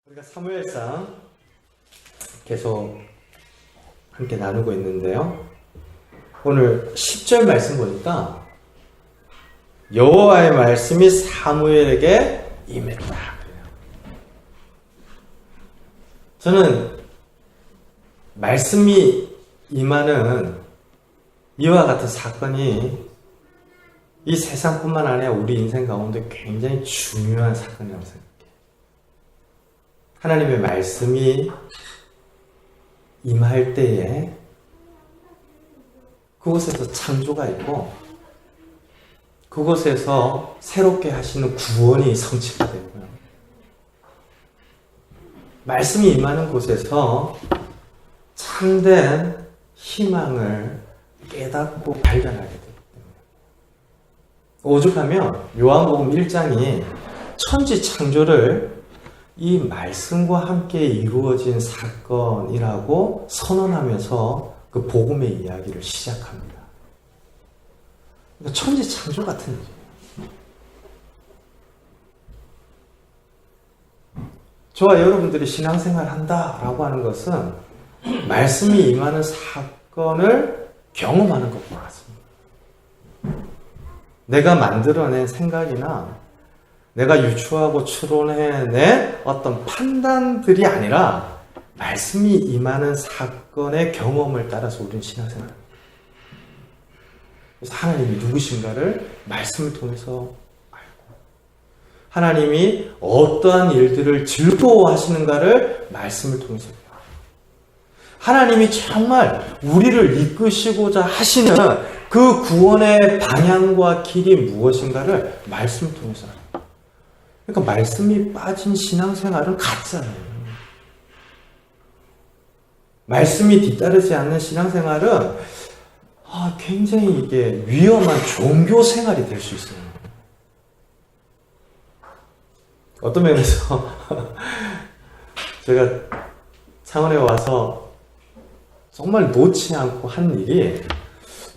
우리가 사무엘상 계속 함께 나누고 있는데요. 오늘 10절 말씀 보니까 여호와의 말씀이 사무엘에게 임했다. 저는 말씀이 임하는 이와 같은 사건이 이 세상뿐만 아니라 우리 인생 가운데 굉장히 중요한 사건이라고 생각해요. 하나님의 말씀이 임할 때에 그곳에서 창조가 있고 그곳에서 새롭게 하시는 구원이 성취가 되고요. 말씀이 임하는 곳에서 참된 희망을 깨닫고 발견하게 됩니다. 오죽하면 요한복음 1장이 천지 창조를 이 말씀과 함께 이루어진 사건이라고 선언하면서 그 복음의 이야기를 시작합니다. 그러니까 천지 창조 같은 일이에요. 저와 여러분들이 신앙생활 한다라고 하는 것은 말씀이 임하는 사건을 경험하는 것과 같습니다. 내가 만들어낸 생각이나 내가 유추하고 추론해낸 어떤 판단들이 아니라 말씀이 임하는 사건의 경험을 따라서 우리는 신앙생활을 합니다. 그래서 하나님이 누구신가를 말씀을 통해서 알고 하나님이 어떠한 일들을 즐거워하시는가를 말씀을 통해서 배워요. 하나님이 정말 우리를 이끄시고자 하시는 그 구원의 방향과 길이 무엇인가를 말씀을 통해서 알아요. 그러니까 말씀이 빠진 신앙생활은 가짜예요. 말씀이 뒤따르지 않는 신앙생활은 굉장히 이게 위험한 종교생활이 될 수 있어요. 어떤 면에서 제가 창원에 와서 정말 놓지 않고 한 일이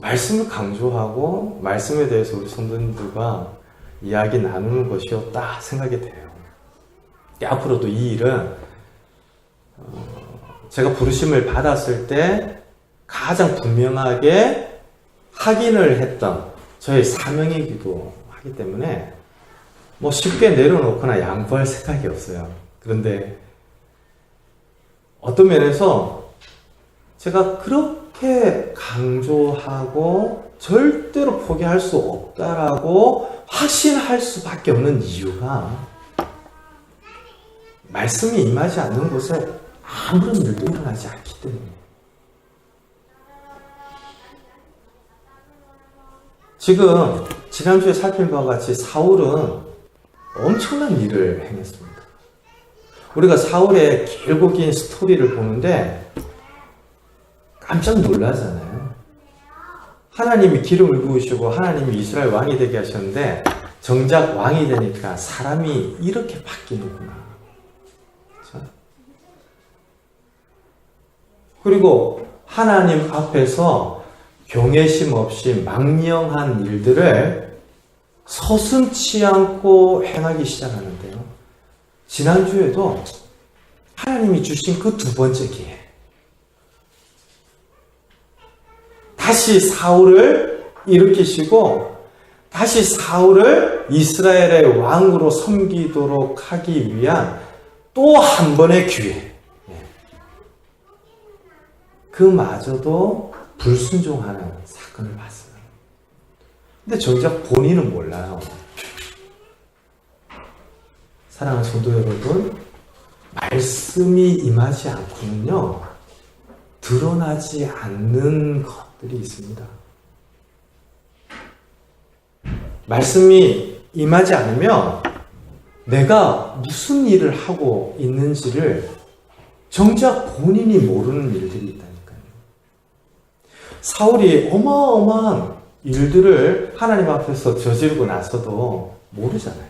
말씀을 강조하고 말씀에 대해서 우리 성도님들과 이야기 나누는 것이었다 생각이 돼요. 앞으로도 이 일은 제가 부르심을 받았을 때 가장 분명하게 확인을 했던 저의 사명이기도 하기 때문에 쉽게 내려놓거나 양보할 생각이 없어요. 그런데 어떤 면에서 제가 그렇게 강조하고 절대로 포기할 수 없다라고 확신할 수밖에 없는 이유가 말씀이 임하지 않는 곳에 아무런 일도 일어나지 않기 때문이에요. 지금 지난주에 살핀 바와 같이 사울은 엄청난 일을 행했습니다. 우리가 사울의 길고 긴 스토리를 보는데 깜짝 놀라잖아요. 하나님이 기름을 부으시고 하나님이 이스라엘 왕이 되게 하셨는데 정작 왕이 되니까 사람이 이렇게 바뀌는구나. 그렇죠? 그리고 하나님 앞에서 경외심 없이 망령한 일들을 서슴지 않고 행하기 시작하는데요. 지난주에도 하나님이 주신 그 두 번째 기회, 다시 사울을 일으키시고 다시 사울을 이스라엘의 왕으로 섬기도록 하기 위한 또 한 번의 기회. 그마저도 불순종하는 사건을 봤어요. 근데 정작 본인은 몰라요. 사랑하는 성도 여러분, 말씀이 임하지 않고는요 드러나지 않는 것들이 있습니다. 말씀이 임하지 않으면 내가 무슨 일을 하고 있는지를 정작 본인이 모르는 일들이 있다니까요. 사울이 어마어마한 일들을 하나님 앞에서 저지르고 나서도 모르잖아요.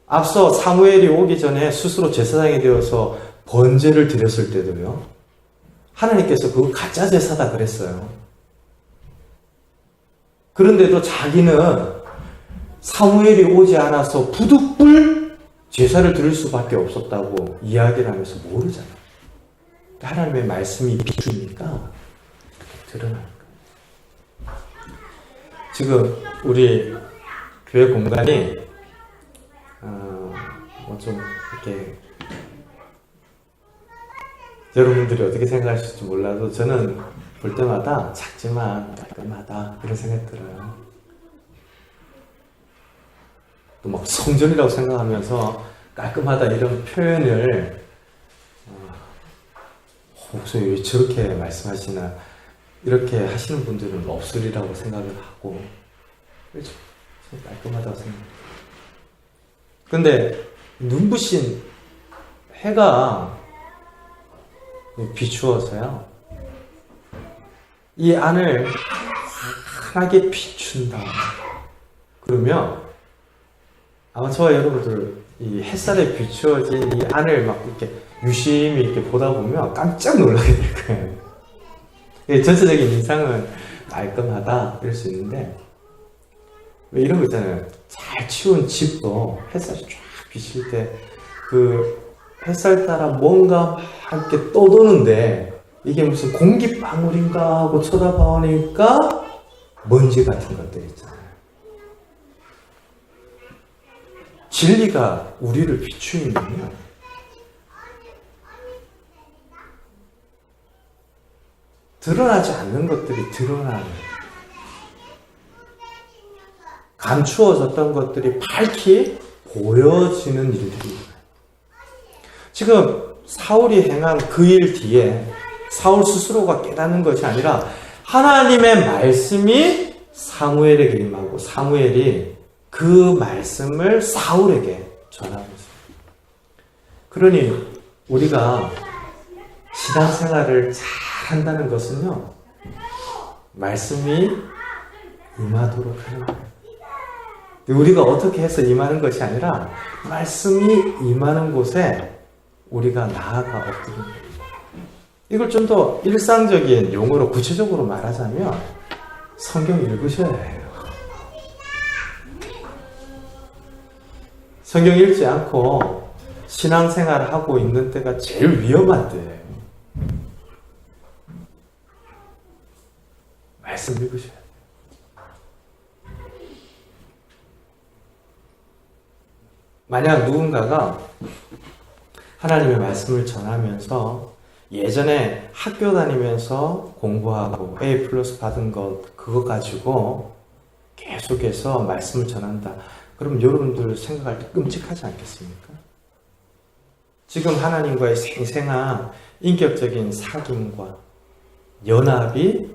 앞서 사무엘이 오기 전에 스스로 제사장이 되어서 번제를 드렸을 때도요, 하나님께서 그거 가짜 제사다 그랬어요. 그런데도 자기는 사무엘이 오지 않아서 부득불 제사를 드릴 수밖에 없었다고 이야기를 하면서 모르잖아. 하나님의 말씀이 비추니까 드러나는 거예요. 지금 우리 교회 공간이 좀 이렇게 여러분들이 어떻게 생각하실지 몰라도 저는 볼 때마다 작지만 깔끔하다 이런 생각이 들어요. 또 막 성전이라고 생각하면서 깔끔하다 이런 표현을 목소리 왜 저렇게 말씀하시나 이렇게 하시는 분들은 없으리라고 생각을 하고 좀 깔끔하다고 생각해요. 근데 눈부신 해가 비추어서요 이 안을 환하게 비춘다. 그러면 아마 저와 여러분들 이 햇살에 비추어진 이 안을 막 이렇게 유심히 이렇게 보다 보면 깜짝 놀라게 될 거예요. 전체적인 인상은 깔끔하다 이럴 수 있는데 왜 이런 거 있잖아요. 잘 치운 집도 햇살이 쫙 비칠 때 그 햇살 따라 뭔가 이렇게 떠도는데 이게 무슨 공기방울인가 하고 쳐다보니까 먼지 같은 것들 있잖아요. 진리가 우리를 비추면 드러나지 않는 것들이 드러나는, 감추어졌던 것들이 밝히 보여지는 일들이 지금 사울이 행한 그 일 뒤에 사울 스스로가 깨닫는 것이 아니라 하나님의 말씀이 사무엘에게 임하고 사무엘이 그 말씀을 사울에게 전하고 있습니다. 그러니 우리가 신앙생활을 잘 한다는 것은요, 말씀이 임하도록 하는 거예요. 우리가 어떻게 해서 임하는 것이 아니라 말씀이 임하는 곳에 우리가 나아가 엎드리는 거예요. 이걸 좀 더 일상적인 용어로 구체적으로 말하자면 성경 읽으셔야 해요. 성경 읽지 않고 신앙생활을 하고 있는 때가 제일 위험한 때예요. 말씀 읽으셔야 돼요. 만약 누군가가 하나님의 말씀을 전하면서 예전에 학교 다니면서 공부하고 A+ 받은 것 그거 가지고 계속해서 말씀을 전한다. 그럼 여러분들 생각할 때 끔찍하지 않겠습니까? 지금 하나님과의 생생한 인격적인 사귐과 연합이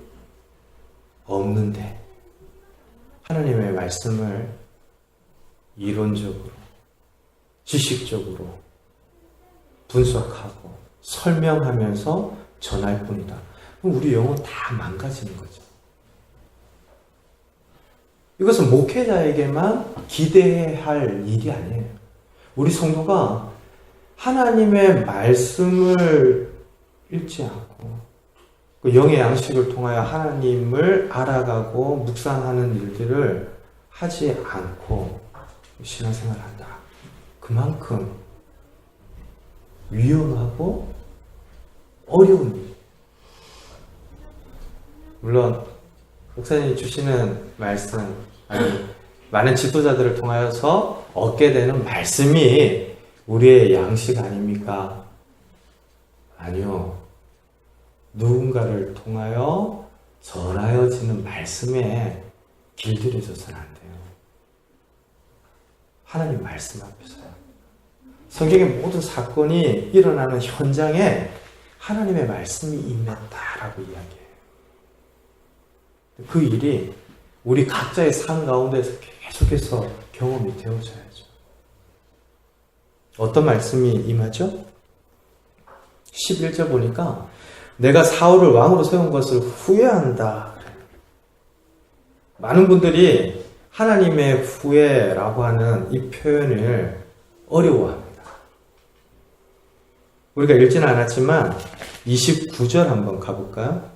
없는데 하나님의 말씀을 이론적으로 지식적으로 분석하고 설명하면서 전할 뿐이다. 그럼 우리 영혼 다 망가지는 거죠. 이것은 목회자에게만 기대해야 할 일이 아니에요. 우리 성도가 하나님의 말씀을 읽지 않고 그 영의 양식을 통하여 하나님을 알아가고 묵상하는 일들을 하지 않고 신앙생활을 한다. 그만큼 위험하고 어려운 일. 물론 목사님이 주시는 말씀, 아니 많은 지도자들을 통하여서 얻게 되는 말씀이 우리의 양식 아닙니까? 아니요. 누군가를 통하여 전하여지는 말씀에 길들여져서는 안 돼요. 하나님 말씀 앞에서요. 성경의 모든 사건이 일어나는 현장에 하나님의 말씀이 임했다라고 이야기해요. 그 일이 우리 각자의 삶 가운데서 계속해서 경험이 되어져야죠. 어떤 말씀이 임하죠? 11절 보니까 내가 사울을 왕으로 세운 것을 후회한다. 많은 분들이 하나님의 후회라고 하는 이 표현을 어려워합니다. 우리가 읽지는 않았지만 29절 한번 가볼까요?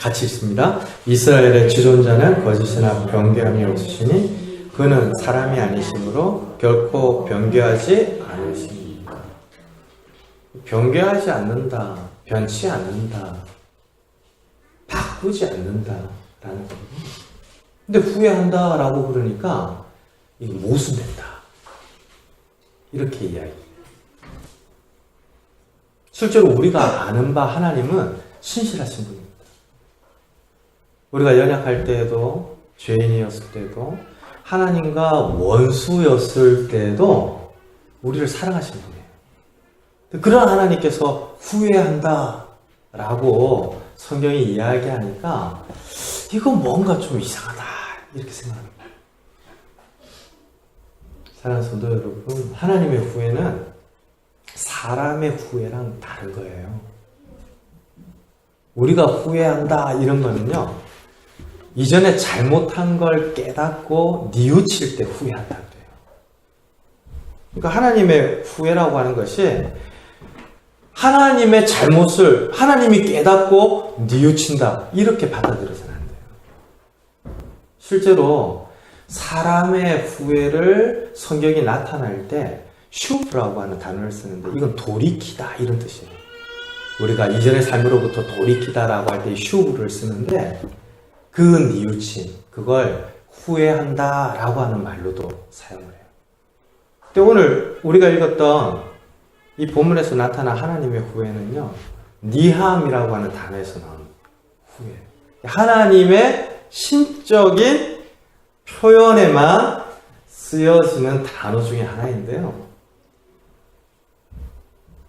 같이 있습니다. 이스라엘의 지존자는 거짓이나 변개함이 없으시니 그는 사람이 아니시므로 결코 변개하지 않으십니다. 변개하지 않는다, 변치 않는다, 바꾸지 않는다라는 거예요. 근데 후회한다라고 그러니까 이게 모순된다, 이렇게 이야기해요. 실제로 우리가 아는 바 하나님은 신실하신 분입니다. 우리가 연약할 때에도, 죄인이었을 때도, 하나님과 원수였을 때도 우리를 사랑하신 분이에요. 그런 하나님께서 후회한다 라고 성경이 이야기하니까 이거 뭔가 좀 이상하다 이렇게 생각합니다. 사랑하는 성도 여러분, 하나님의 후회는 사람의 후회랑 다른 거예요. 우리가 후회한다 이런 거는요, 이전에 잘못한 걸 깨닫고 뉘우칠 때 후회한다 그래요. 그러니까 하나님의 후회라고 하는 것이 하나님의 잘못을 하나님이 깨닫고 뉘우친다, 이렇게 받아들여서는 안 돼요. 실제로 사람의 후회를 성경이 나타날 때 슈프라고 하는 단어를 쓰는데 이건 돌이키다 이런 뜻이에요. 우리가 이전의 삶으로부터 돌이키다라고 할 때 슈브를 쓰는데 그 뉘우침, 그걸 후회한다라고 하는 말로도 사용을 해요. 근데 오늘 우리가 읽었던 이 본문에서 나타난 하나님의 후회는요, 니함이라고 하는 단어에서 나온 후회. 하나님의 신적인 표현에만 쓰여지는 단어 중에 하나인데요.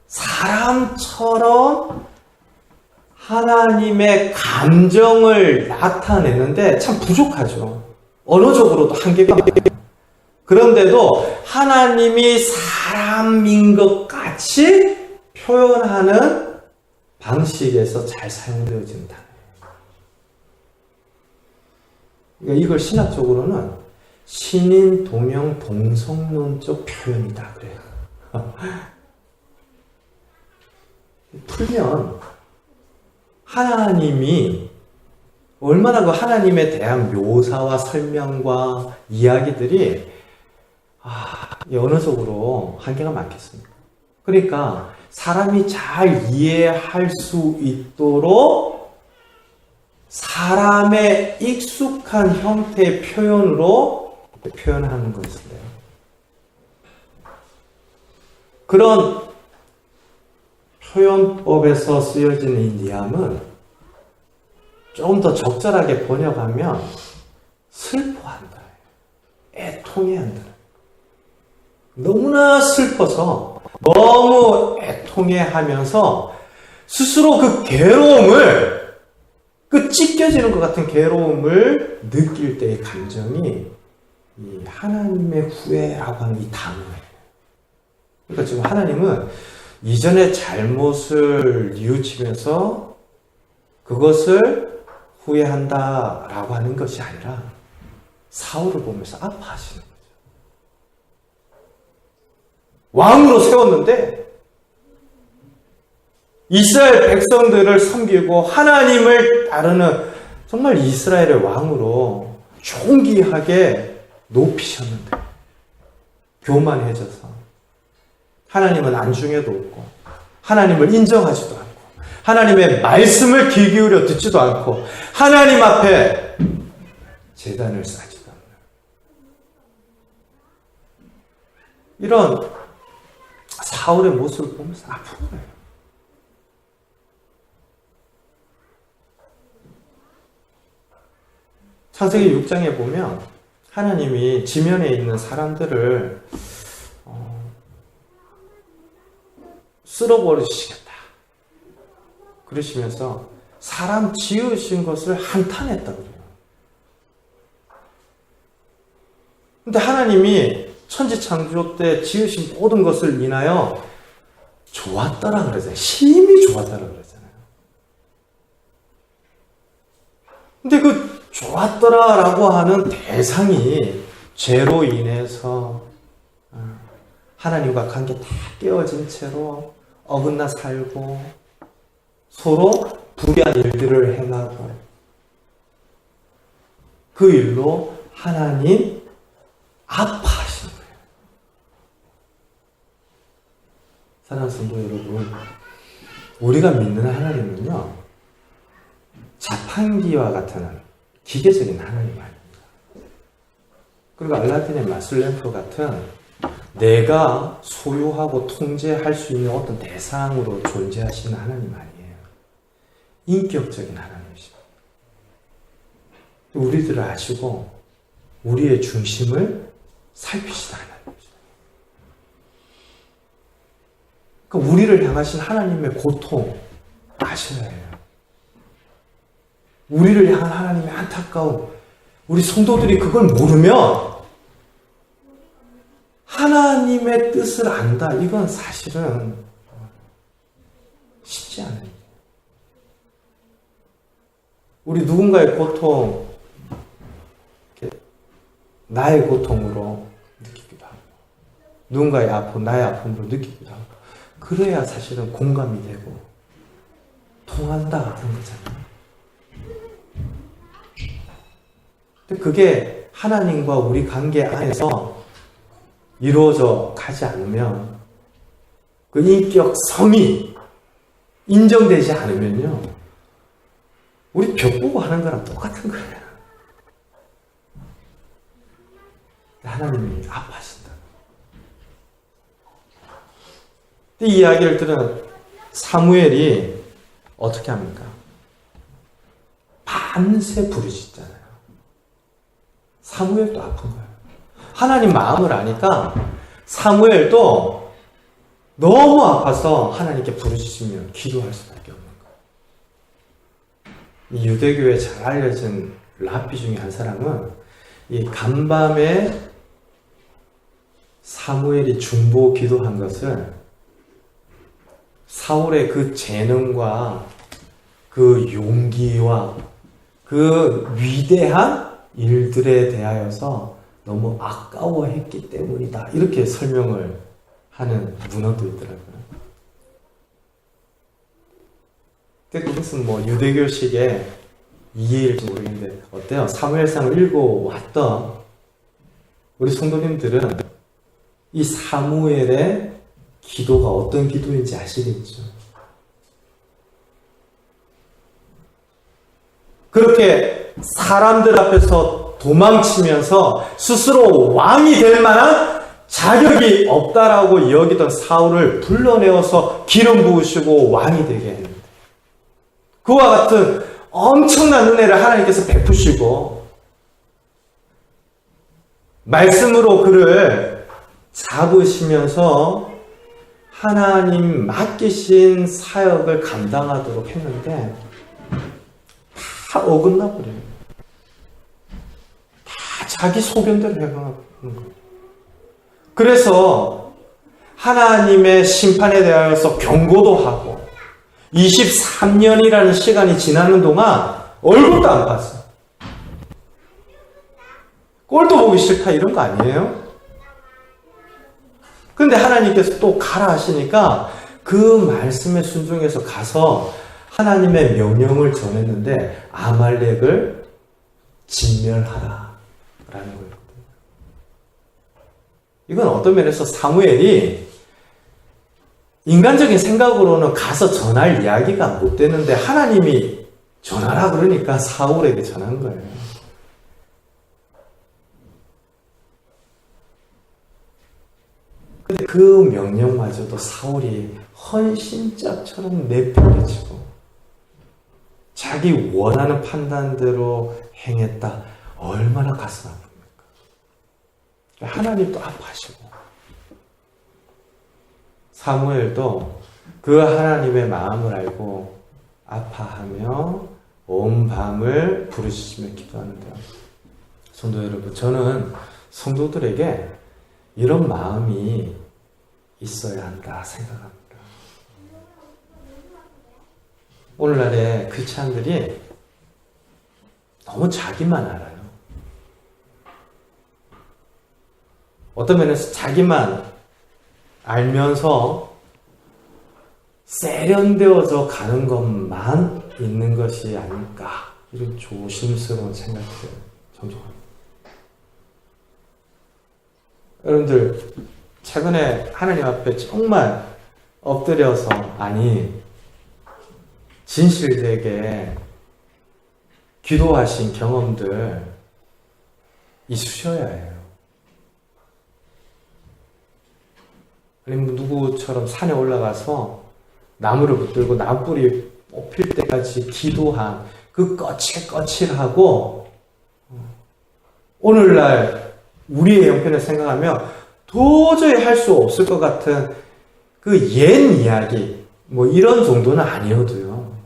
사람처럼 하나님의 감정을 나타내는데 참 부족하죠. 언어적으로도 한계가 많아요. 그런데도 하나님이 사람인 것 같이 표현하는 방식에서 잘 사용되어지는 단어예요. 그러니까 이걸 신학적으로는 신인, 동형, 동성론적 표현이다 그래요. 풀면 하나님이 얼마나 그 하나님에 대한 묘사와 설명과 이야기들이 언어적으로 한계가 많겠습니까? 그러니까 사람이 잘 이해할 수 있도록 사람의 익숙한 형태의 표현으로 표현하는 것인데요. 그런 표현법에서 쓰여지는 이 니함은 조금 더 적절하게 번역하면 슬퍼한다, 애통해한다. 너무나 슬퍼서 너무 애통해하면서 스스로 그 괴로움을, 그 찢겨지는 것 같은 괴로움을 느낄 때의 감정이 이 하나님의 후회라고 하는 이 단어예요. 그러니까 지금 하나님은 이전의 잘못을 뉘우치면서 그것을 후회한다라고 하는 것이 아니라 사울을 보면서 아파하시는 거죠. 왕으로 세웠는데 이스라엘 백성들을 섬기고 하나님을 따르는 정말 이스라엘의 왕으로 존귀하게 높이셨는데 교만해져서 하나님은 안중에도 없고 하나님을 인정하지도 않고 하나님의 말씀을 귀 기울여 듣지도 않고 하나님 앞에 제단을 쌓지도 않는 이런 사울의 모습을 보면서 아픈 거예요. 창세기 6장에 보면 하나님이 지면에 있는 사람들을 쓸어버리시겠다 그러시면서 사람 지으신 것을 한탄했다 그래요. 근데 하나님이 천지 창조 때 지으신 모든 것을 인하여 좋았더라 그러잖아요. 심히 좋았더라 그러잖아요. 근데 그 좋았더라라고 하는 대상이 죄로 인해서 하나님과 관계 다 깨어진 채로 어긋나 살고 서로 불의한 일들을 행하고 그 일로 하나님 아파하시는 거예요. 사랑하는 성도 여러분, 우리가 믿는 하나님은요, 자판기와 같은 기계적인 하나님 아닙니다. 그리고 알라딘의 마술램프 같은 내가 소유하고 통제할 수 있는 어떤 대상으로 존재하시는 하나님 아니에요. 인격적인 하나님이십니다. 우리들을 아시고 우리의 중심을 살피시는 하나님이십니다. 그러니까 우리를 향하신 하나님의 고통 아셔야 해요. 우리를 향한 하나님의 안타까움, 우리 성도들이 그걸 모르면 하나님의 뜻을 안다. 이건 사실은 쉽지 않아요. 우리 누군가의 고통, 나의 고통으로 느끼기도 하고, 누군가의 아픔, 나의 아픔으로 느끼기도 하고, 그래야 사실은 공감이 되고 통한다 그런 거잖아요. 근데 그게 하나님과 우리 관계 안에서 이루어져 가지 않으면, 그 인격성이 인정되지 않으면요, 우리 벽 보고 하는 거랑 똑같은 거예요. 하나님이 아파하신다. 이 이야기를 들은 사무엘이 어떻게 합니까? 밤새 부르짖잖아요. 사무엘도 아픈 거예요. 하나님 마음을 아니까 사무엘도 너무 아파서 하나님께 부르짖으며 기도할 수밖에 없는 거예요. 이 유대교에 잘 알려진 랍비 중에 한 사람은 이 간밤에 사무엘이 중보 기도한 것을 사울의 그 재능과 그 용기와 그 위대한 일들에 대하여서 너무 아까워했기 때문이다. 이렇게 설명을 하는 문헌도 있더라고요. 근데 그것은 뭐 유대교식의 이해일지 모르겠는데 어때요? 사무엘상을 읽어왔던 우리 성도님들은 이 사무엘의 기도가 어떤 기도인지 아시겠죠? 그렇게 사람들 앞에서 도망치면서 스스로 왕이 될 만한 자격이 없다라고 여기던 사울을 불러내어서 기름 부으시고 왕이 되게 했는데, 그와 같은 엄청난 은혜를 하나님께서 베푸시고 말씀으로 그를 잡으시면서 하나님 맡기신 사역을 감당하도록 했는데 다 어긋나 버려요. 다 자기 소견대로 해가는 거예요. 그래서 하나님의 심판에 대하여서 경고도 하고 23년이라는 시간이 지나는 동안 얼굴도 안 봤어. 꼴도 보기 싫다 이런 거 아니에요? 근데 하나님께서 또 가라 하시니까 그 말씀에 순종해서 가서 하나님의 명령을 전했는데 아말렉을 진멸하라 라는 거예요. 이건 어떤 면에서 사무엘이 인간적인 생각으로는 가서 전할 이야기가 못 되는데 하나님이 전하라 그러니까 사울에게 전한 거예요. 근데 그 명령마저도 사울이 헌신짝처럼 내팽개치고 자기 원하는 판단대로 행했다. 얼마나 가슴 아픕니까? 하나님도 아파하시고 사무엘도 그 하나님의 마음을 알고 아파하며 온 밤을 부르짖으며 기도하는데요. 성도 여러분, 저는 성도들에게 이런 마음이 있어야 한다 생각합니다. 오늘날의 크리스찬들이 너무 자기만 알아요. 어떤 면에서 자기만 알면서 세련되어져 가는 것만 있는 것이 아닐까, 이런 조심스러운 생각이 들어요. 존중합니다. 여러분들 최근에 하나님 앞에 정말 엎드려서 진실되게 기도하신 경험들 있으셔야 해요. 아니면 누구처럼 산에 올라가서 나무를 붙들고 나무뿌리 뽑힐 때까지 기도한 그 거칠거칠하고 오늘날 우리의 형편을 생각하면 도저히 할 수 없을 것 같은 그 옛 이야기 뭐 이런 정도는 아니어도요.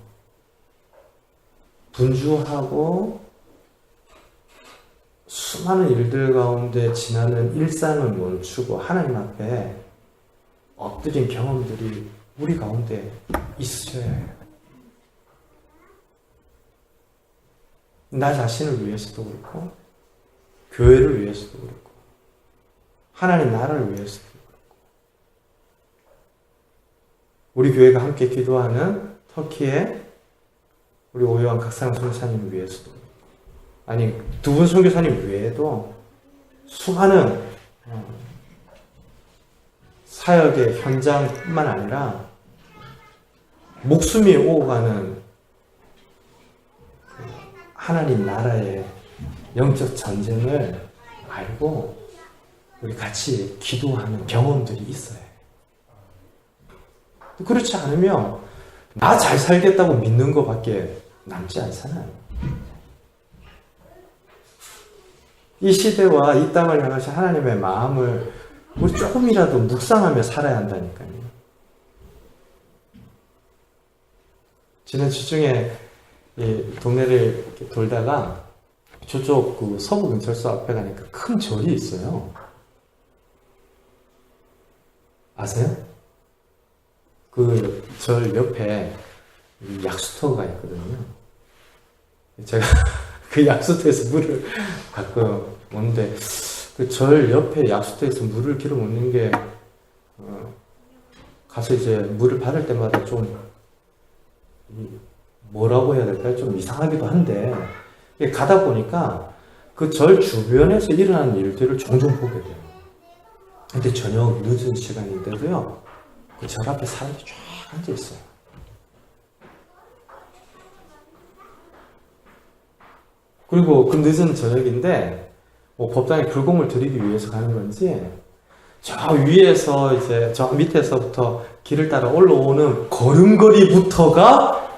분주하고 수많은 일들 가운데 지나는 일상을 멈추고 하나님 앞에 엎드린 경험들이 우리 가운데 있으셔야 해요. 나 자신을 위해서도 그렇고 교회를 위해서도 그렇고 하나님 나라를 위해서도 그렇고 우리 교회가 함께 기도하는 터키의 우리 오요한 각사랑 선교사님 위해서도 아니 두 분 선교사님 외에도 수많은 사역의 현장뿐만 아니라 목숨이 오가는 하나님 나라의 영적 전쟁을 알고 우리 같이 기도하는 경험들이 있어요. 그렇지 않으면 나 잘 살겠다고 믿는 것밖에 남지 않잖아요. 이 시대와 이 땅을 향하신 하나님의 마음을 우리 조금이라도 묵상하며 살아야 한다니까요. 지난 주중에 이 동네를 이렇게 돌다가 저쪽 그 서부경찰서 앞에 가니까 큰 절이 있어요. 아세요? 그 절 옆에 약수터가 있거든요. 제가 그 약수터에서 물을 가끔 먹는데 그 절 옆에 약수터에서 물을 길어 먹는 게 가서 이제 물을 받을 때마다 좀 뭐라고 해야 될까요? 좀 이상하기도 한데 가다 보니까 그 절 주변에서 일어나는 일들을 종종 보게 돼요. 근데 저녁 늦은 시간인데도요, 그 절 앞에 사람들이 쫙 앉아 있어요. 그리고 그 늦은 저녁인데 뭐 법당에 불공을 드리기 위해서 가는 건지 저 위에서 이제 저 밑에서부터 길을 따라 올라오는 걸음걸이부터가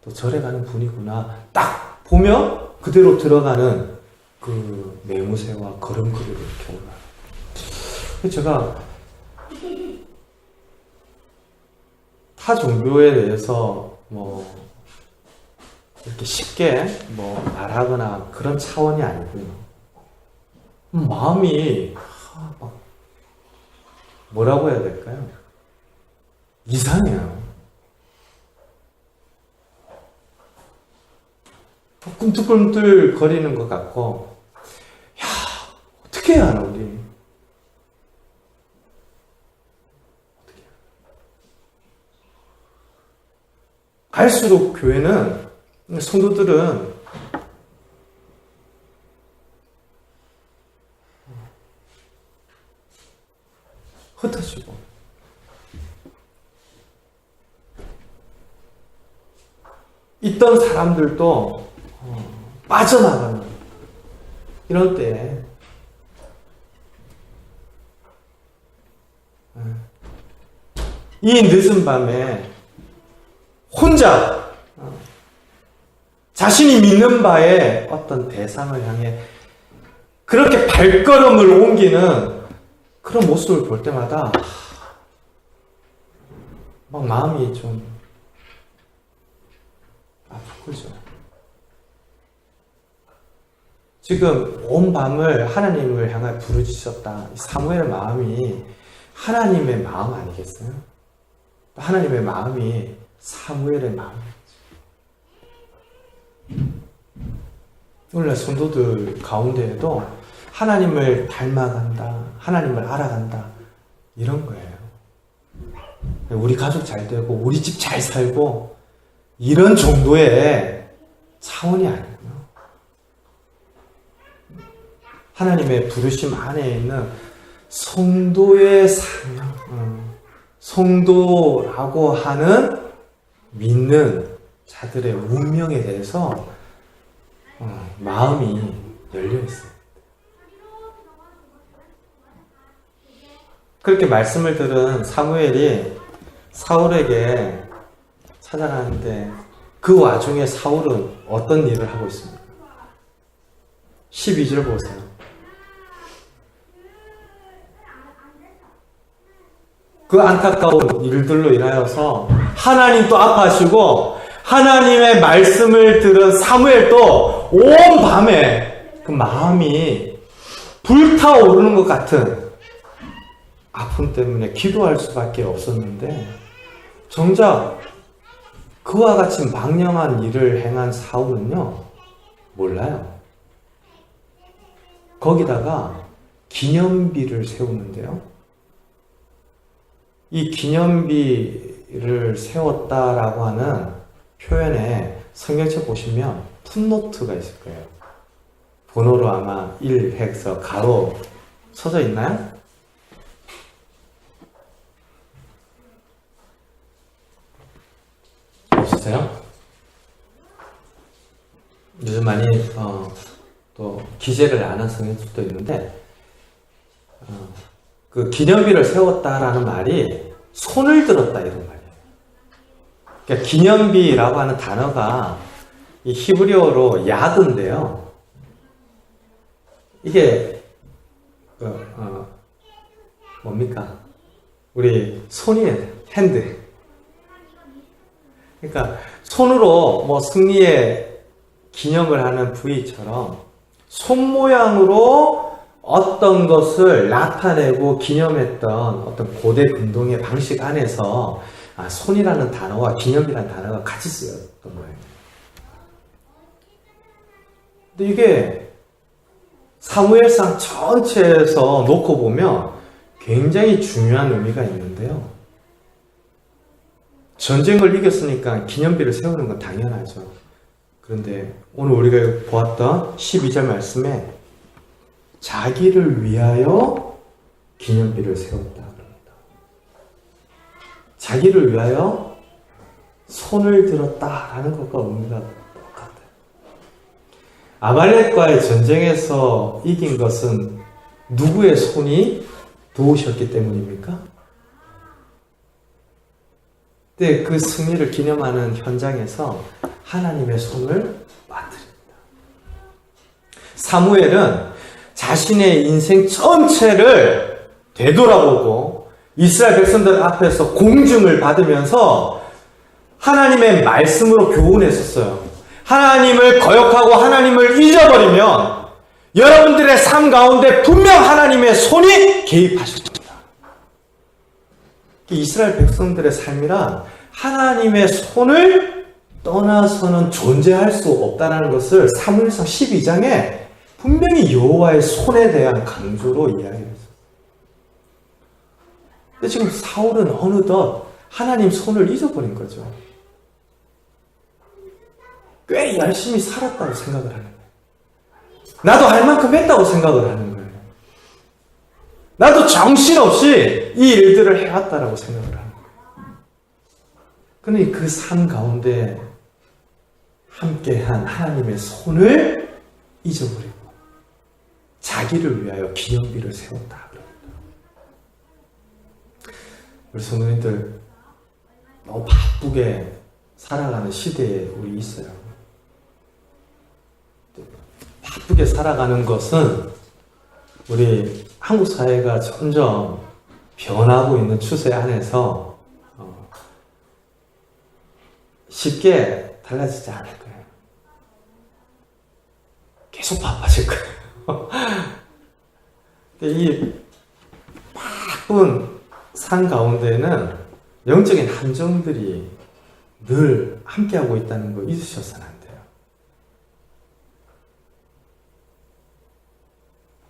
또 절에 가는 분이구나 딱 보면 그대로 들어가는 그 매무새와 걸음걸이로 이렇게 올라요. 제가 타 종교에 대해서 뭐 이렇게 쉽게 뭐 말하거나 그런 차원이 아니고요. 마음이 막 뭐라고 해야 될까요? 이상해요. 꿈틀꿈틀 거리는 것 같고, 야, 어떻게 해야 하나, 우리? 어떻게 해야 갈수록 교회는, 성도들은 흩어지고, 있던 사람들도 빠져나가는 이런 때에 이 늦은 밤에 혼자 자신이 믿는 바에 어떤 대상을 향해 그렇게 발걸음을 옮기는 그런 모습을 볼 때마다 막 마음이 좀 아프죠. 지금 온 밤을 하나님을 향해 부르짖었다. 사무엘의 마음이 하나님의 마음 아니겠어요? 하나님의 마음이 사무엘의 마음이죠. 오늘날 성도들 가운데에도 하나님을 닮아간다, 하나님을 알아간다, 이런 거예요. 우리 가족 잘 되고, 우리 집 잘 살고, 이런 정도의 차원이 아니고요. 하나님의 부르심 안에 있는 성도의 삶, 성도라고 하는 믿는 자들의 운명에 대해서 마음이 열려 있어요. 그렇게 말씀을 들은 사무엘이 사울에게 찾아가는데 그 와중에 사울은 어떤 일을 하고 있습니까? 12절 보세요. 그 안타까운 일들로 인하여서 하나님도 아파하시고 하나님의 말씀을 들은 사무엘도 온 밤에 그 마음이 불타오르는 것 같은 아픔 때문에 기도할 수밖에 없었는데 정작 그와 같이 망령한 일을 행한 사울은요 몰라요. 거기다가 기념비를 세우는데요. 이 기념비를 세웠다라고 하는 표현에 성경책 보시면 풋노트가 있을 거예요. 번호로 아마 1 해서 가로 쳐져 있나요? 보시세요. 요즘 많이 또 기재를 안 한 성경책도 있는데 그 기념비를 세웠다라는 말이 손을 들었다 이런 말이에요. 그러니까 기념비라고 하는 단어가 이 히브리어로 야드인데요. 이게 뭡니까? 우리 손이에요. 핸드. 그러니까 손으로 뭐 승리의 기념을 하는 부위처럼 손 모양으로 어떤 것을 나타내고 기념했던 어떤 고대 운동의 방식 안에서 손이라는 단어와 기념이라는 단어가 같이 쓰였던 거예요. 근데 이게 사무엘상 전체에서 놓고 보면 굉장히 중요한 의미가 있는데요. 전쟁을 이겼으니까 기념비를 세우는 건 당연하죠. 그런데 오늘 우리가 보았던 12절 말씀에 자기를 위하여 기념비를 세웠다 그럽니다. 자기를 위하여 손을 들었다라는 것과 의미가 똑같아요. 아말렉과의 전쟁에서 이긴 것은 누구의 손이 도우셨기 때문입니까? 근데 그 승리를 기념하는 현장에서 하나님의 손을 맞드립니다. 사무엘은 자신의 인생 전체를 되돌아보고 이스라엘 백성들 앞에서 공중을 받으면서 하나님의 말씀으로 교훈했었어요. 하나님을 거역하고 하나님을 잊어버리면 여러분들의 삶 가운데 분명 하나님의 손이 개입하셨습니다. 이스라엘 백성들의 삶이란 하나님의 손을 떠나서는 존재할 수 없다는 것을 사무엘상 12장에 분명히 여호와의 손에 대한 강조로 이야기했어요. 근데 지금 사울은 어느덧 하나님 손을 잊어버린 거죠. 꽤 열심히 살았다고 생각을 하는 거예요. 나도 할 만큼 했다고 생각을 하는 거예요. 나도 정신없이 이 일들을 해왔다라고 생각을 하는 거예요. 그런데 그 삶 가운데 함께한 하나님의 손을 잊어버리고 자기를 위하여 기념비를 세웠다. 우리 성도님들 너무 바쁘게 살아가는 시대에 우리 있어요. 바쁘게 살아가는 것은 우리 한국 사회가 점점 변하고 있는 추세 안에서 쉽게 달라지지 않을 거예요. 계속 바빠질 거예요. 이 바쁜 삶 가운데는 영적인 함정들이 늘 함께하고 있다는 거 잊으셔서는 안 돼요.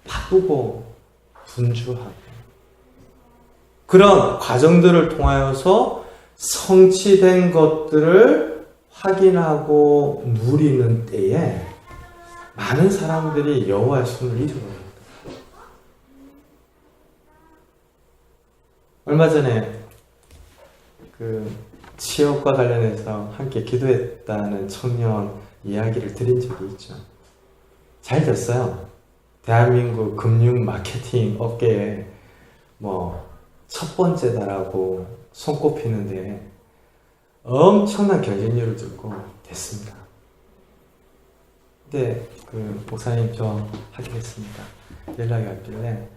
바쁘고 분주하고 그런 과정들을 통하여서 성취된 것들을 확인하고 누리는 때에 많은 사람들이 여호와의 손을 잊어버립니다. 얼마 전에 그 취업과 관련해서 함께 기도했다는 청년 이야기를 드린 적이 있죠. 잘 됐어요. 대한민국 금융 마케팅 업계에 첫 번째다라고 손꼽히는데 엄청난 경쟁률을 들고 됐습니다. 근데 그 목사님 좀 하겠습니다. 연락이 왔길래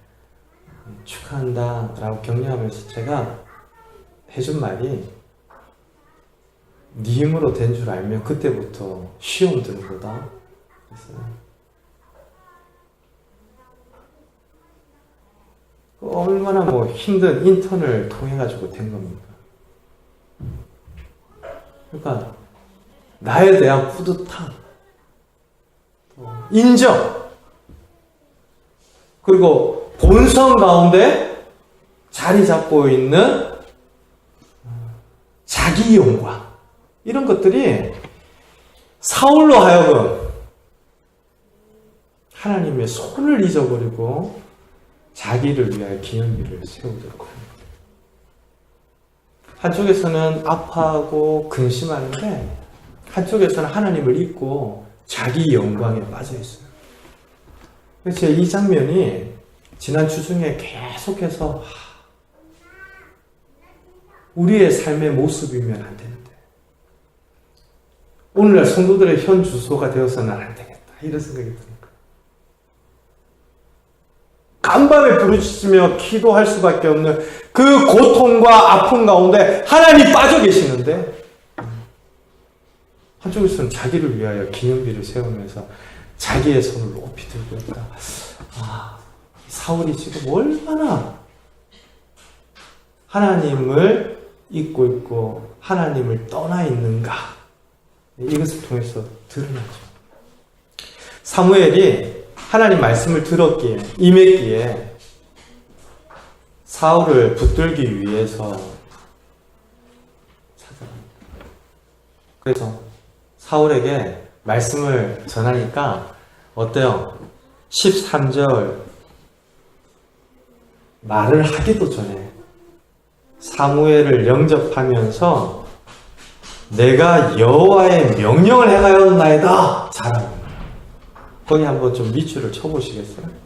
축하한다 라고 격려하면서 제가 해준 말이 네 힘으로 된 줄 알면 그때부터 시험 드는 거다 그랬어요. 얼마나 힘든 인턴을 통해 가지고 된 겁니까? 그러니까 나에 대한 뿌듯함, 인정, 그리고 본성 가운데 자리 잡고 있는 자기 영광, 이런 것들이 사울로 하여금 하나님의 손을 잊어버리고 자기를 위하여 기념비를 세우도록 합니다. 한쪽에서는 아파하고 근심하는데 한쪽에서는 하나님을 잊고 자기 영광에 빠져 있어요. 그래서 이 장면이 지난 주 중에 계속해서 우리의 삶의 모습이면 안 되는데, 오늘날 성도들의 현 주소가 되어서는 안 되겠다, 이런 생각이 듭니다. 간밤에 부르짖으며 기도할 수밖에 없는 그 고통과 아픔 가운데 하나님 빠져 계시는데, 한쪽에서는 자기를 위하여 기념비를 세우면서 자기의 손을 높이 들고 있다. 사울이 지금 얼마나 하나님을 잊고 있고 하나님을 떠나 있는가, 이것을 통해서 드러나죠. 사무엘이 하나님 말씀을 들었기에, 임했기에 사울을 붙들기 위해서 찾아갑니다. 그래서 사울에게 말씀을 전하니까 어때요? 13절 말을 하기도 전에 사무엘을 영접하면서 내가 여호와의 명령을 행하였나이다 잘합니다. 거기 한번 좀 밑줄을 쳐보시겠어요?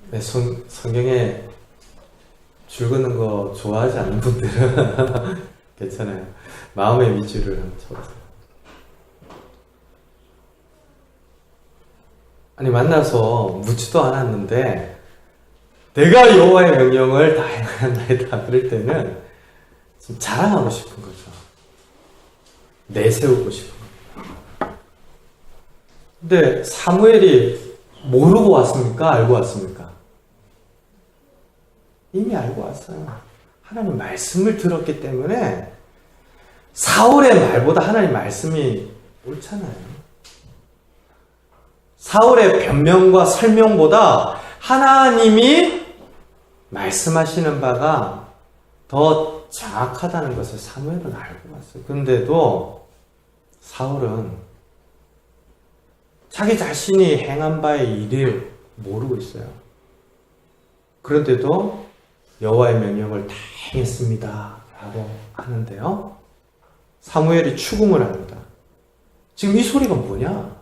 네, 성경에 줄 긋는 거 좋아하지 않는 분들은 괜찮아요. 마음의 밑줄을 한번 쳐보세요. 아니, 만나서 묻지도 않았는데 내가 여호와의 명령을 다 행한다이다 그럴 때는 좀 자랑하고 싶은 거죠. 내세우고 싶은 거죠. 근데 사무엘이 모르고 왔습니까? 알고 왔습니까? 이미 알고 왔어요. 하나님 말씀을 들었기 때문에 사울의 말보다 하나님 말씀이 옳잖아요. 사울의 변명과 설명보다 하나님이 말씀하시는 바가 더 정확하다는 것을 사무엘은 알고 왔어요. 그런데도 사울은 자기 자신이 행한 바의 일을 모르고 있어요. 그런데도 여호와의 명령을 다 행했습니다 라고 하는데요, 사무엘이 추궁을 합니다. 지금 이 소리가 뭐냐?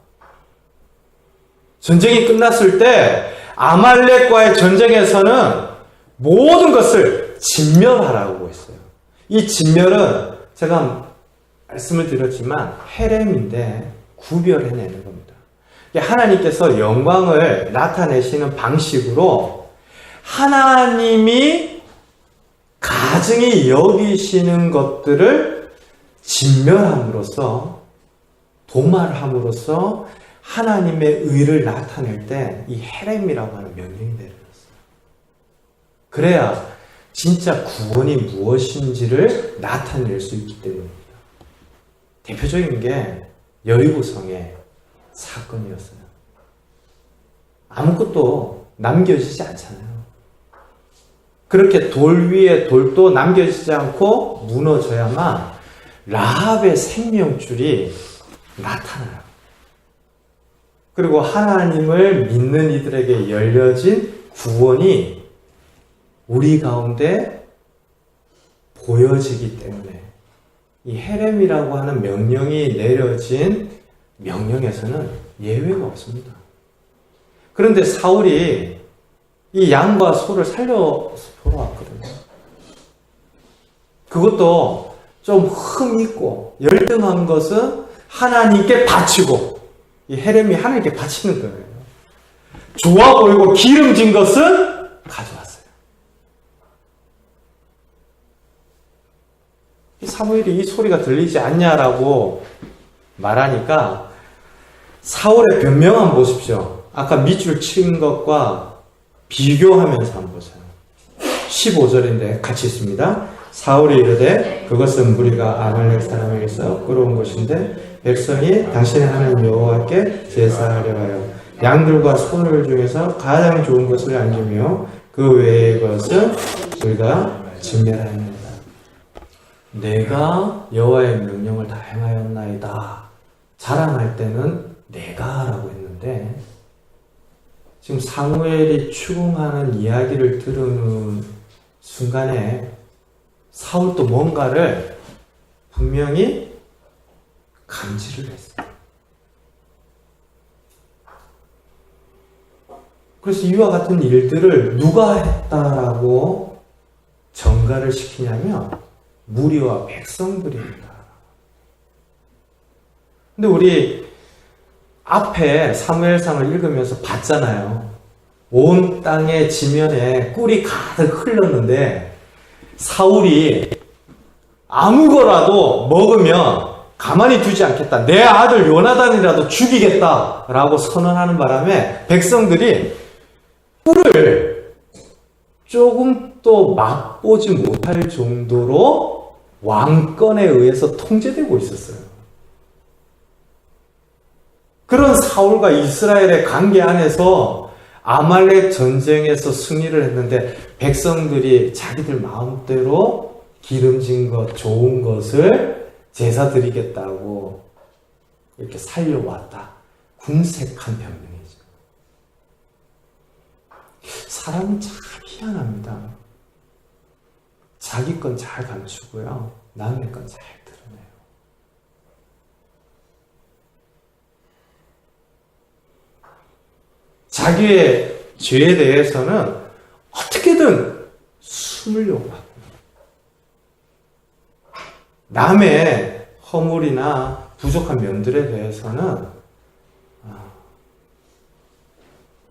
전쟁이 끝났을 때 아말렉과의 전쟁에서는 모든 것을 진멸하라고 했어요. 이 진멸은 제가 말씀을 드렸지만 헤렘인데 구별해내는 겁니다. 하나님께서 영광을 나타내시는 방식으로 하나님이 가증히 여기시는 것들을 진멸함으로써, 도말함으로써 하나님의 의를 나타낼 때 이 헤렘이라고 하는 명령이 내려졌어요. 그래야 진짜 구원이 무엇인지를 나타낼 수 있기 때문입니다. 대표적인 게 여리고성의 사건이었어요. 아무것도 남겨지지 않잖아요. 그렇게 돌 위에 돌도 남겨지지 않고 무너져야만 라합의 생명줄이 나타나요. 그리고 하나님을 믿는 이들에게 열려진 구원이 우리 가운데 보여지기 때문에 이 헤렘이라고 하는 명령이 내려진 명령에서는 예외가 없습니다. 그런데 사울이 이 양과 소를 살려서 돌아왔거든요. 그것도 좀 흠있고 열등한 것은 하나님께 바치고, 이 헤렘이 하나님께 바치는 거예요. 좋아 보이고 기름진 것은 가져왔어요. 사무엘이 이 소리가 들리지 않냐라고 말하니까 사울의 변명함 보십시오. 아까 밑줄 친 것과 비교하면서 한번 보세요. 15절인데 같이 있습니다. 사울이 이르되 그것은 무리가 아말렉 사람에게서 끌어온 것인데 백성이 당신의 하나님 여호와께 제사하려 하여 양들과 소들 중에서 가장 좋은 것을 안기며 그 외의 것은 우리가 진멸하였나이다. 내가 여호와의 명령을 다 행하였나이다. 자랑할 때는 내가라고 했는데 지금 사무엘이 추궁하는 이야기를 들은 순간에 사울도 뭔가를 분명히 감지를 했어요. 그래서 이와 같은 일들을 누가 했다라고 전가를 시키냐면 무리와 백성들입니다. 근데 우리 앞에 사무엘상을 읽으면서 봤잖아요. 온 땅의 지면에 꿀이 가득 흘렀는데 사울이 아무거라도 먹으면 가만히 두지 않겠다. 내 아들 요나단이라도 죽이겠다라고 선언하는 바람에 백성들이 꿀을 조금도 맛보지 못할 정도로 왕권에 의해서 통제되고 있었어요. 그런 사울과 이스라엘의 관계 안에서 아말렉 전쟁에서 승리를 했는데 백성들이 자기들 마음대로 기름진 것, 좋은 것을 제사 드리겠다고 이렇게 살려왔다. 궁색한 변명이죠. 사람은 참 희한합니다. 자기 건 잘 감추고요. 남의 건 잘 드러내요. 자기의 죄에 대해서는 어떻게든 숨으려고 하고 남의 허물이나 부족한 면들에 대해서는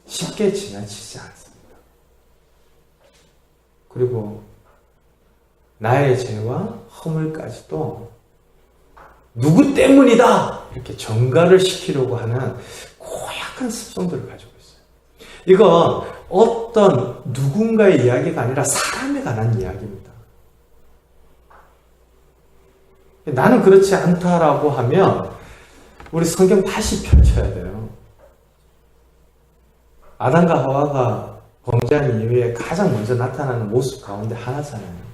쉽게 지나치지 않습니다. 그리고 나의 죄와 허물까지도 누구 때문이다 이렇게 전가를 시키려고 하는 고약한 습성들을 가지고 있어요. 이건 어떤 누군가의 이야기가 아니라 사람에 관한 이야기입니다. 나는 그렇지 않다라고 하면 우리 성경 다시 펼쳐야 돼요. 아담과 하와가 범죄한 이후에 가장 먼저 나타나는 모습 가운데 하나잖아요.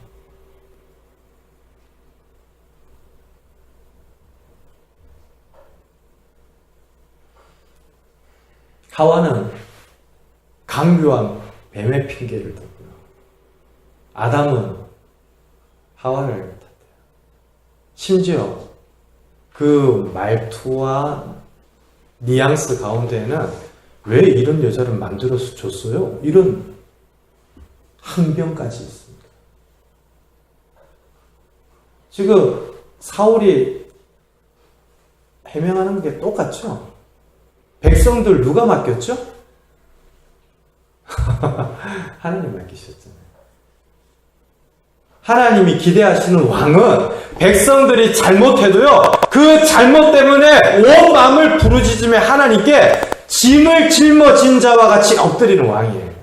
하와는 강교한 뱀의 핑계를 댔고요. 아담은 하와를 탓해요. 심지어 그 말투와 뉘앙스 가운데에는 왜 이런 여자를 만들어서 줬어요? 이런 항변까지 있습니다. 지금 사울이 해명하는 게 똑같죠? 백성들 누가 맡겼죠? 하나님 맡기셨잖아요. 하나님이 기대하시는 왕은 백성들이 잘못해도요, 그 잘못 때문에 온 마음을 부르짖으며 하나님께 짐을 짊어진 자와 같이 엎드리는 왕이에요.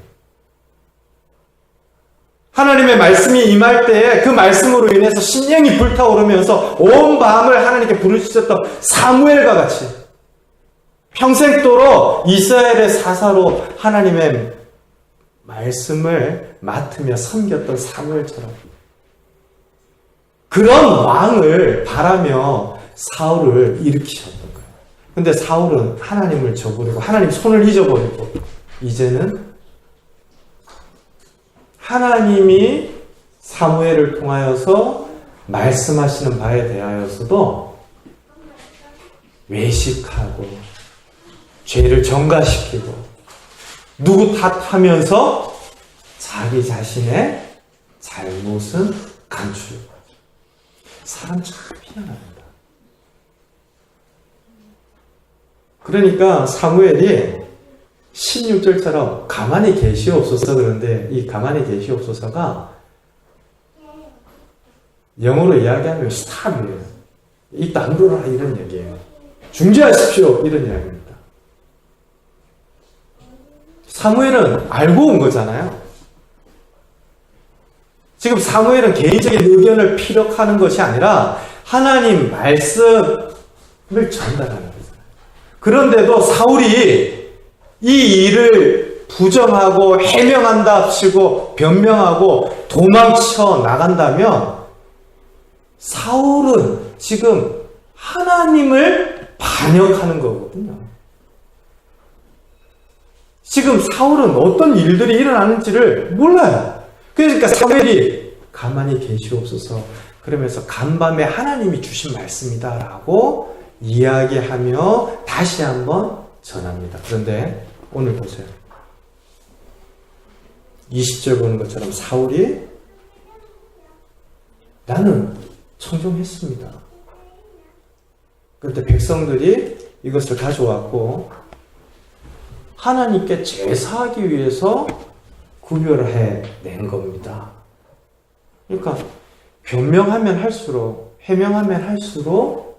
하나님의 말씀이 임할 때에 그 말씀으로 인해서 심령이 불타오르면서 온 마음을 하나님께 부르짖었던 사무엘과 같이 평생도록 이스라엘의 사사로 하나님의 말씀을 맡으며 섬겼던 사무엘처럼 그런 왕을 바라며 사울을 일으키셨던 거예요. 근데 사울은 하나님을 저버리고 하나님 손을 잊어버리고 이제는 하나님이 사무엘을 통하여서 말씀하시는 바에 대하여서도 외식하고 죄를 전가시키고 누구 탓하면서 자기 자신의 잘못은 감추고 사람 참 희한합니다. 그러니까 사무엘이 16절처럼 가만히 계시옵소서 그런데 이 가만히 계시옵소서가 영어로 이야기하면 스탑이에요. 이 다물어라 이런 얘기예요. 중지하십시오 이런 이야기입니다. 사무엘은 알고 온 거잖아요. 지금 사무엘은 개인적인 의견을 피력하는 것이 아니라 하나님 말씀을 전달하는 거잖아요. 그런데도 사울이 이 일을 부정하고 해명한답시고 변명하고 도망쳐 나간다면 사울은 지금 하나님을 반역하는 거거든요. 지금 사울은 어떤 일들이 일어나는지를 몰라요. 그러니까 사무엘이 가만히 계시옵소서 그러면서 간밤에 하나님이 주신 말씀이다 라고 이야기하며 다시 한번 전합니다. 그런데 오늘 보세요. 20절 보는 것처럼 사울이 나는 청종했습니다. 그런데 백성들이 이것을 가져왔고 하나님께 제사하기 위해서 구별을 해낸 겁니다. 그러니까 변명하면 할수록 해명하면 할수록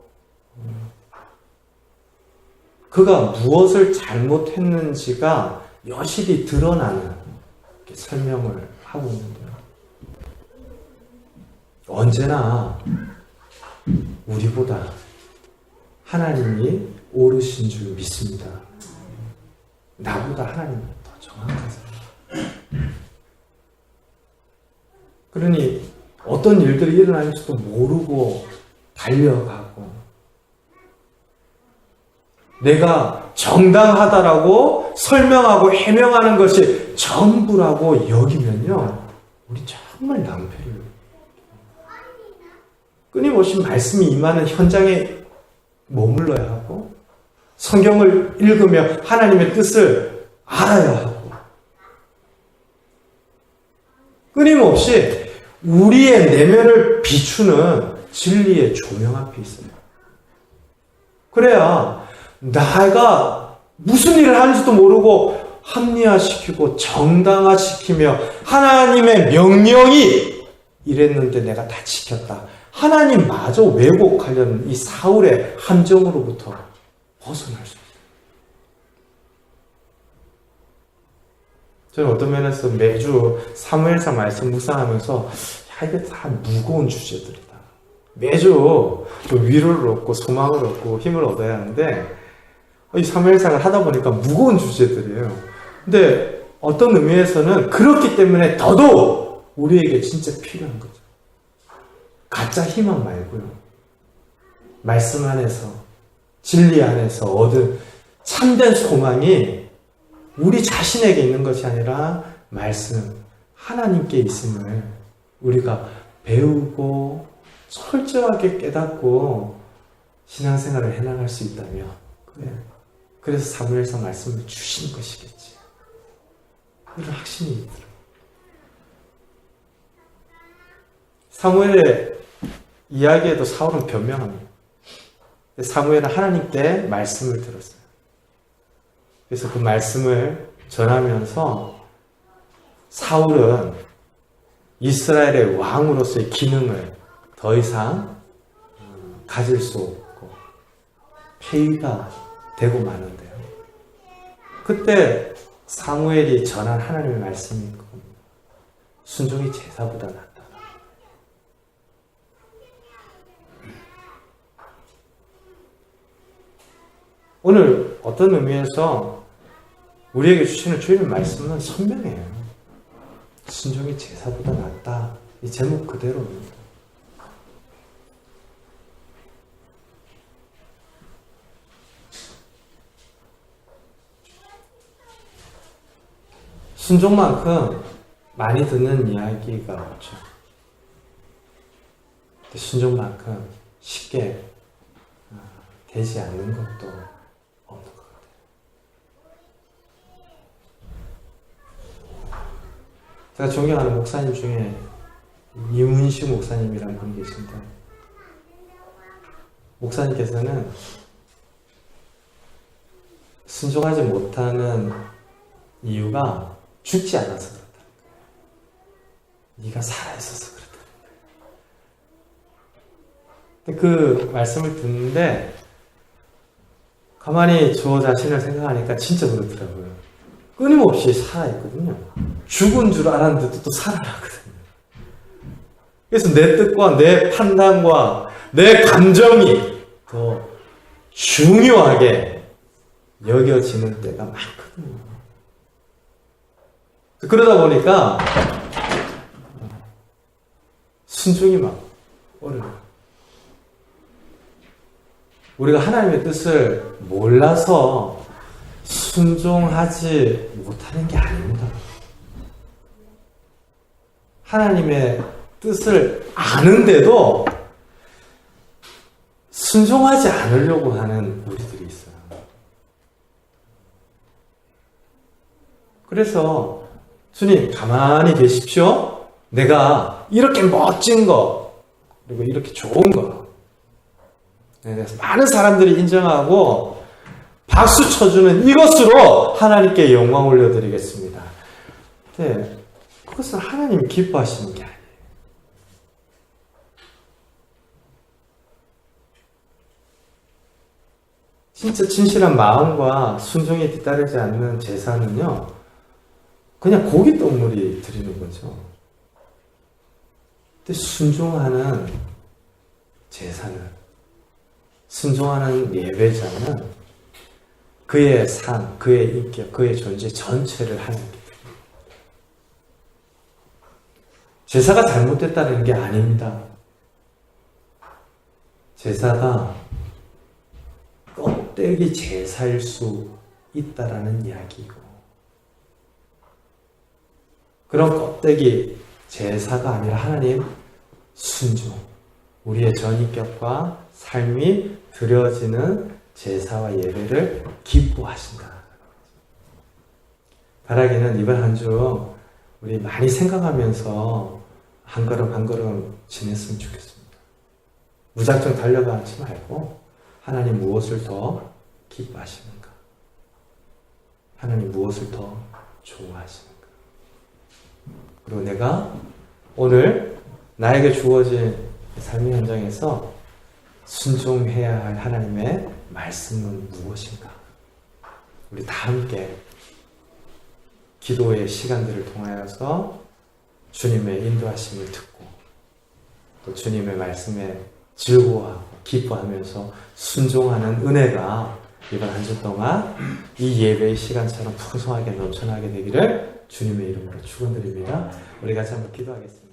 그가 무엇을 잘못했는지가 여실히 드러나는 설명을 하고 있는데요. 언제나 우리보다 하나님이 옳으신 줄 믿습니다. 나보다 하나님은 더 정확하세요. 그러니 어떤 일들이 일어나는지도 모르고 달려가고 내가 정당하다라고 설명하고 해명하는 것이 전부라고 여기면요 우리 정말 낭패를 끊임없이 말씀이 임하는 현장에 머물러야 하고 성경을 읽으며 하나님의 뜻을 알아야 하고 끊임없이 우리의 내면을 비추는 진리의 조명 앞에 있어요. 그래야 내가 무슨 일을 하는지도 모르고 합리화시키고 정당화시키며 하나님의 명령이 이랬는데 내가 다 지켰다. 하나님마저 왜곡하려는 이 사울의 함정으로부터 벗어날 수 있어요. 저는 어떤 면에서 매주 사무엘서 말씀 묵상하면서 이게 다 무거운 주제들이다. 매주 좀 위로를 얻고 소망을 얻고 힘을 얻어야 하는데 이 사무엘상을 하다 보니까 무거운 주제들이에요. 근데 어떤 의미에서는 그렇기 때문에 더더욱 우리에게 진짜 필요한 거죠. 가짜 희망 말고요. 말씀 안에서 진리 안에서 얻은 참된 소망이 우리 자신에게 있는 것이 아니라 말씀 하나님께 있음을 우리가 배우고 철저하게 깨닫고 신앙생활을 해나갈 수 있다면 그래서 사무엘서 말씀을 주신 것이겠지. 이런 확신이 들어요. 사무엘의 이야기에도 사울은 변명합니다. 사무엘은 하나님께 말씀을 들었어요. 그래서 그 말씀을 전하면서 사울은 이스라엘의 왕으로서의 기능을 더 이상 가질 수 없고 폐위가 되고 마는데요. 그때 사무엘이 전한 하나님의 말씀이 그겁니다. 순종이 제사보다 낫다. 오늘 어떤 의미에서 우리에게 주시는 주님의 말씀은 선명해요. 순종이 제사보다 낫다. 이 제목 그대로입니다. 순종만큼 많이 듣는 이야기가 없죠. 순종만큼 쉽게 되지 않는 것도 없는 것 같아요. 제가 존경하는 목사님 중에 이문식 목사님이라는 분이 계십니다. 목사님께서는 순종하지 못하는 이유가 죽지 않아서 그렇다. 네가 살아있어서 그렇다. 그 말씀을 듣는데 가만히 저 자신을 생각하니까 진짜 그렇더라고요. 끊임없이 살아있거든요. 죽은 줄 알았는데도 또 살아나거든요. 그래서 내 뜻과 내 판단과 내 감정이 더 중요하게 여겨지는 때가 많거든요. 그러다 보니까 순종이 막 어려워요. 우리가 하나님의 뜻을 몰라서 순종하지 못하는 게 아닙니다. 하나님의 뜻을 아는데도 순종하지 않으려고 하는 우리들이 있어요. 그래서 주님 가만히 계십시오. 내가 이렇게 멋진 거 그리고 이렇게 좋은 거 그래서 많은 사람들이 인정하고 박수 쳐주는 이것으로 하나님께 영광 올려드리겠습니다. 근데 그것은 하나님이 기뻐하시는 게 아니에요. 진짜 진실한 마음과 순종이 뒤따르지 않는 제사는요, 그냥 고기 덩어리 드리는 거죠. 근데 순종하는 제사는, 순종하는 예배자는 그의 삶, 그의 인격, 그의 존재 전체를 하나님께 드립니다. 제사가 잘못됐다는 게 아닙니다. 제사가 껍데기 제사일 수 있다라는 이야기이고, 그런 껍데기 제사가 아니라 하나님 순종, 우리의 전인격과 삶이 드려지는 제사와 예배를 기뻐하신다. 바라기는 이번 한 주 우리 많이 생각하면서 한 걸음 한 걸음 지냈으면 좋겠습니다. 무작정 달려가지 말고 하나님 무엇을 더 기뻐하시는가? 하나님 무엇을 더 좋아하시는가? 그리고 내가 오늘 나에게 주어진 삶의 현장에서 순종해야 할 하나님의 말씀은 무엇인가? 우리 다 함께 기도의 시간들을 통하여서 주님의 인도하심을 듣고 또 주님의 말씀에 즐거워하고 기뻐하면서 순종하는 은혜가 이번 한 주 동안 이 예배의 시간처럼 풍성하게 넘쳐나게 되기를 주님의 이름으로 축원드립니다. 우리 같이 한번 기도하겠습니다.